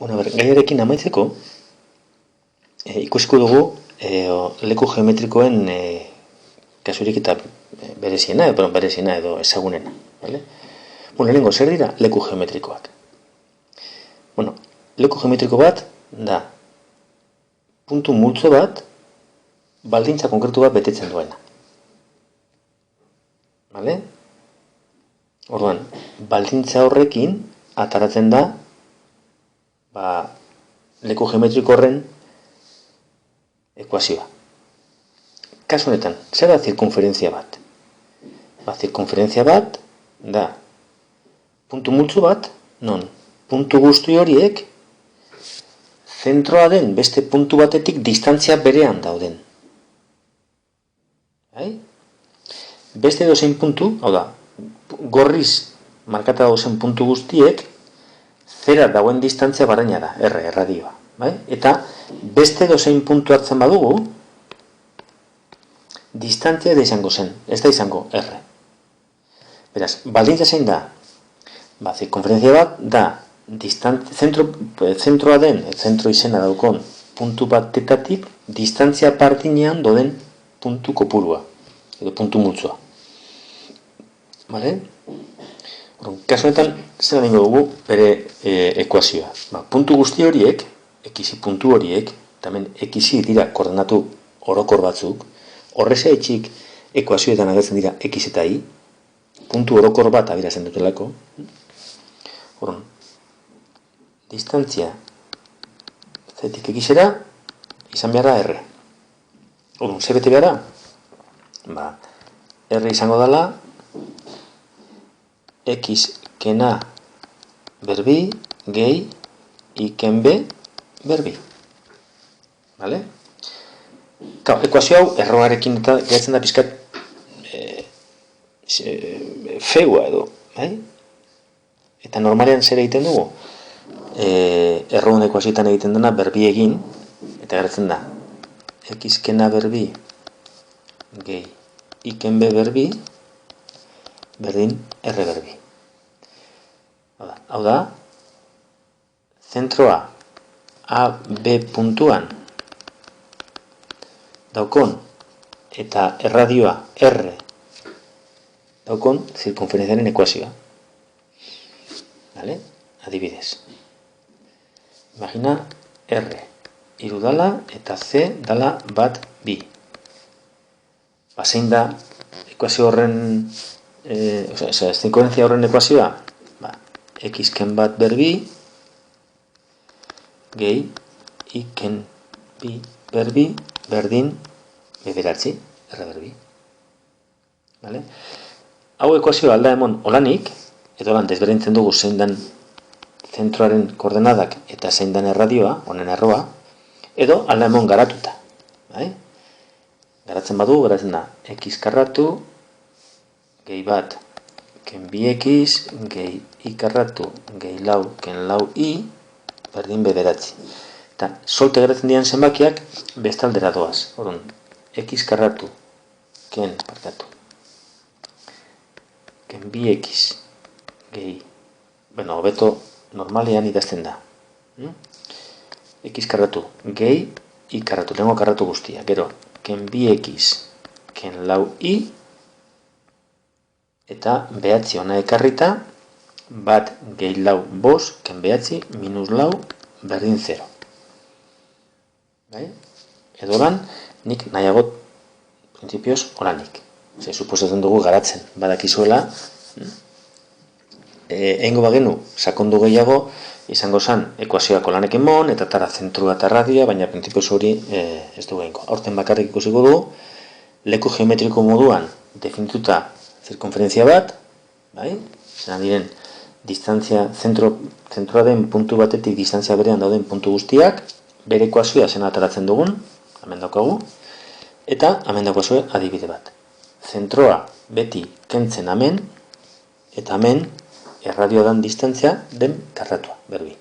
Gaiarekin amaitzeko, ikusiko dugu leku geometrikoen kasurik eta bereziena edo ezagunena. Lehenengo, zer dira leku geometrikoak? Leku geometriko bat da puntu multzo bat baldintza konkretu bat betetzen duena. Orduan, baldintza horrekin ataratzen da leku geometriko horren ekuazioa. Kasu honetan, zer da zirkunferentzia bat? Zirkunferentzia bat da puntu multzo bat, non puntu guzti horiek zentroa den beste puntu batetik distantzia berean dauden. Beste dozein puntu, hau da, gorriz markata dauzen puntu guztiek zera dagoen distantzia bardina da, erradioa. Eta beste dozein puntu hartzen badugu, distantzia da izango zen, ez da izango R. Beraz, baldintza zein da? Zirkunferentzia bat da zentroa den, zentro izena daukon puntu batetatik distantzia partinean doden puntu kopurua, edo puntu multzoa. Kasu honetan, zer egingo dugu bere ekuazioa. Puntu guzti horiek, x puntu horiek, eta hemen x dira koordenatu orokor batzuk, horrezea etxik ekuazioetan agertzen dira x eta y, puntu orokor bat abirazen dutelako. Distantzia zetik xera izan behar da R. Zer bete behar da? R izango dela x kena berbi gehi y ken b berbi. Ekuazio hau erroarekin eta geratzen da pizkat feua edo. Eta normalean zer egiten dugu? Erroan ekuazioetan egiten dena berbi egin, eta geratzen da x kena berbi gehi y ken b berbi berdin R berbi. Hau da, zentroa A, B puntuan daukon eta erradioa R daukon zirkunferentziaren ekuazioa. Adibidez. Imagina R hiru dala eta C dala bat bi. Zein da ekuazio horren zirkunferentzia horren ekuazioa? X ken bat berbi gehi y ken bi berbi berdin bederatzi R berbi. Hau ekuazioa alda emon olanik, edo lan desberdintzen dugu zein dan zentroaren koordenadak eta zein dan erradioa, honen erroa, edo alda emon garatuta. Garatzen badu, garatzen da x karratu gehi bat ken bi x gehi y karratu gehi lau ken lau y berdin bederatzi. Eta solte geratzen dian zenbakiak bestaldera doaz. X karratu ken bi x gehi, hobeto normalean idazten da. X karratu gehi y karratu, lehenko karratu guztia. Gero, ken bi x ken lau y eta behatzi ona ekarrita bat gehi lau bos ken behatzi minus lau berdin 0. Edo lan, nik nahiagot prinsipioz olanik. Suposatzen dugu garatzen, badakizuela, egingo bagenu sakondu gehiago, izango zen ekuazioak olanekin mon, eta tara zentrua eta radioa, baina prinsipioz hori ez dugu egingo. Horten bakarrik ikusiko dugu, leku geometriko moduan definituta zirkunferentzia bat, zelan diren, zentroa den puntu batetik distantzia berean dauden puntu guztiak, bere ekuazioa zen ataratzen dugun, hemen daukagu, eta hemen daukazue adibide bat. Zentroa beti kentzen hemen, eta hemen erradioa dan distantzia den karratua, berbi.